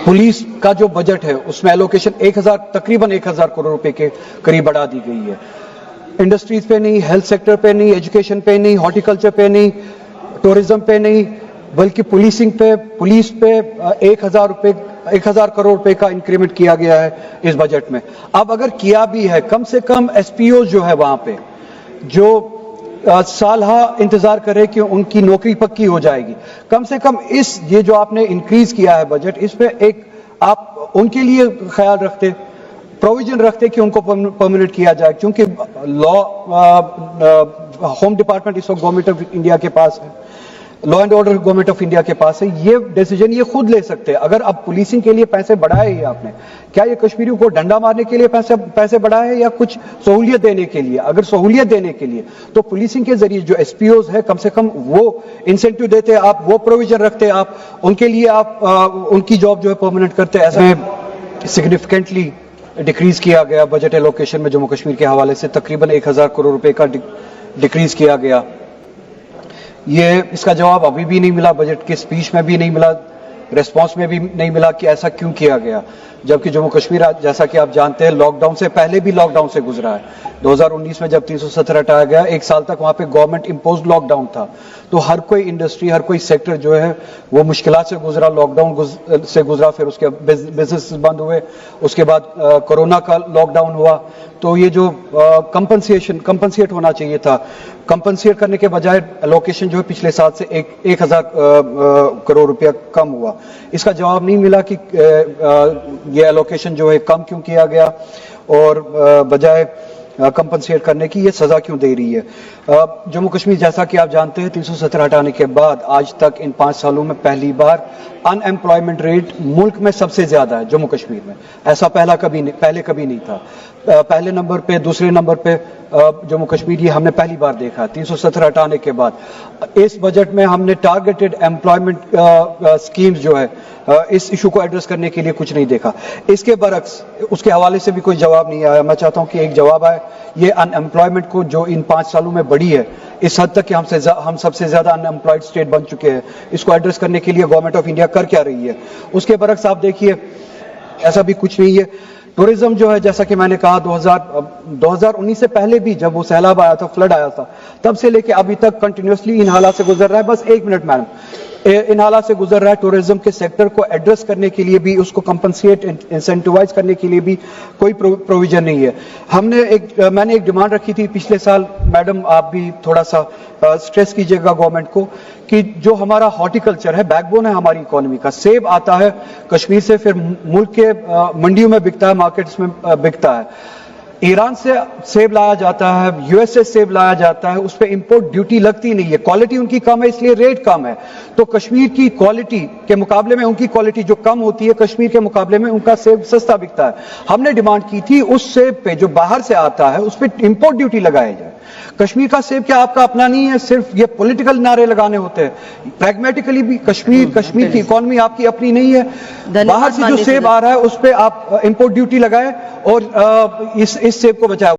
Police का जो budget है उसमें एलोकेशन तकरीबन 1000 करोड़ रुपए के करीब बढ़ा दी गई है। इंडस्ट्रीज पे नहीं, हेल्थ सेक्टर पे नहीं, एजुकेशन पे नहीं, हॉर्टिकल्चर पे नहीं, टूरिज्म पे नहीं, बल्कि पुलिस पे 1000 करोड़ रुपए का इंक्रीमेंट किया गया है इस बजट में। अब अगर किया भी है, कम से कम एसपीओ जो है वहां पे जो सालहा इंतजार करे कि उनकी नौकरी पक्की हो जाएगी, कम से कम ये जो आपने इंक्रीज किया है बजट, इस पे एक आप उनके लिए ख्याल रखते, प्रोविजन रखते कि उनको परमानेंट किया जाए, क्योंकि होम डिपार्टमेंट इस वक्त गवर्नमेंट ऑफ इंडिया के पास है, law and order government of India के पास है, ये डिसीजन ये खुद ले सकते हैं। अगर अब पुलिसिंग के लिए पैसे बढ़ाए ही आपने, क्या ये कश्मीरियों को डंडा मारने के लिए पैसे बढ़ाए हैं या कुछ सहूलियत देने के लिए? अगर सहूलियत देने के लिए तो पुलिसिंग के जरिए जो एसपीओज है कम से कम वो इंसेंटिव देते, आप वो प्रोविजन रखते, आप उनके लिए आप उनकी जॉब जो है परमानेंट करते। ऐसा सिग्निफिकेंटली डिक्रीज किया गया बजट एलोकेशन में जम्मू कश्मीर के हवाले से, तकरीबन 1000 करोड़ रुपए का डिक्रीज किया गया। इसका जवाब अभी भी नहीं मिला, बजट के स्पीच में भी नहीं मिला, रेस्पॉन्स में भी नहीं मिला कि ऐसा क्यों किया गया, जबकि जम्मू कश्मीर जैसा कि आप जानते हैं लॉकडाउन से पहले भी लॉकडाउन से गुजरा है। 2019 में जब 370 हटाया गया, एक साल तक वहां पे गवर्नमेंट इंपोज्ड लॉकडाउन था, तो हर कोई इंडस्ट्री, हर कोई सेक्टर जो है वो मुश्किलात से गुजरा, लॉकडाउन से गुजरा, फिर उसके बिजनेस बंद हुए, उसके बाद कोरोना का लॉकडाउन हुआ। तो ये जो कंपनसेट होना चाहिए था, कंपनसेट करने के बजाय एलोकेशन जो है पिछले साल से 1000 करोड़ रुपया कम हुआ। इसका जवाब नहीं मिला कि ये एलोकेशन जो है कम क्यों किया गया और बजाय कंपनसेट करने की ये सजा क्यों दे रही है। जम्मू कश्मीर जैसा कि आप जानते हैं 370 हटाने के बाद आज तक इन 5 सालों में पहली बार अनएम्प्लॉयमेंट रेट मुल्क में सबसे ज्यादा है जम्मू कश्मीर में। ऐसा पहले कभी नहीं था। पहले नंबर पे, दूसरे नंबर पे जम्मू कश्मीर ये हमने पहली बार देखा 370 हटाने के बाद। इस बजट में हमने टारगेटेड एम्प्लॉयमेंट स्कीम्स जो है इस इशू को एड्रेस करने के लिए कुछ नहीं देखा। इसके बरक्स उसके हवाले से भी कोई जवाब नहीं आया। मैं चाहता हूं कि एक जवाब आए, ये अनएम्प्लॉयमेंट को जो इन 5 सालों में बढ़ी है इस हद तक कि हम सबसे ज्यादा अनएम्प्लॉयड स्टेट बन चुके हैं, इसको एड्रेस करने के लिए गवर्नमेंट ऑफ इंडिया कर क्या रही है? उसके बरक्स आप देखिए ऐसा भी कुछ नहीं है। टूरिज्म जो है, जैसा कि मैंने कहा 2019 से पहले भी जब वो सैलाब आया था, फ्लड आया था, तब से लेके अभी तक कंटिन्यूसली इन हालात से गुजर रहा है। बस 1 मिनट मैडम, इन हालात से गुजर रहा है। टूरिज्म के सेक्टर को एड्रेस करने के लिए भी, उसको कंपनसेट इंसेंटिवाइज करने के लिए भी कोई प्रोविजन नहीं है। मैंने एक डिमांड रखी थी पिछले साल, मैडम आप भी थोड़ा सा स्ट्रेस कीजिएगा गवर्नमेंट को, कि जो हमारा हॉर्टिकल्चर है, बैकबोन है हमारी इकोनॉमी का, सेब आता है कश्मीर से, फिर मुल्क के मंडियों में बिकता है, मार्केट्स में बिकता है। ईरान से सेब लाया जाता है, यूएस से सेब लाया जाता है, उस पर इंपोर्ट ड्यूटी लगती नहीं है, क्वालिटी उनकी कम है इसलिए रेट कम है। तो कश्मीर की क्वालिटी के मुकाबले में उनकी क्वालिटी जो कम होती है, कश्मीर के मुकाबले में उनका सेब सस्ता बिकता है। हमने डिमांड की थी उस सेब पे जो बाहर से आता है उस पर इंपोर्ट ड्यूटी लगाई जाए। कश्मीर का सेब क्या आपका अपना नहीं है? सिर्फ ये पॉलिटिकल नारे लगाने होते हैं। प्रैग्मेटिकली भी कश्मीर की इकोनॉमी आपकी अपनी नहीं है। बाहर से जो सेब आ रहा है उस पर आप इंपोर्ट ड्यूटी लगाए और इस सेब को बचाए।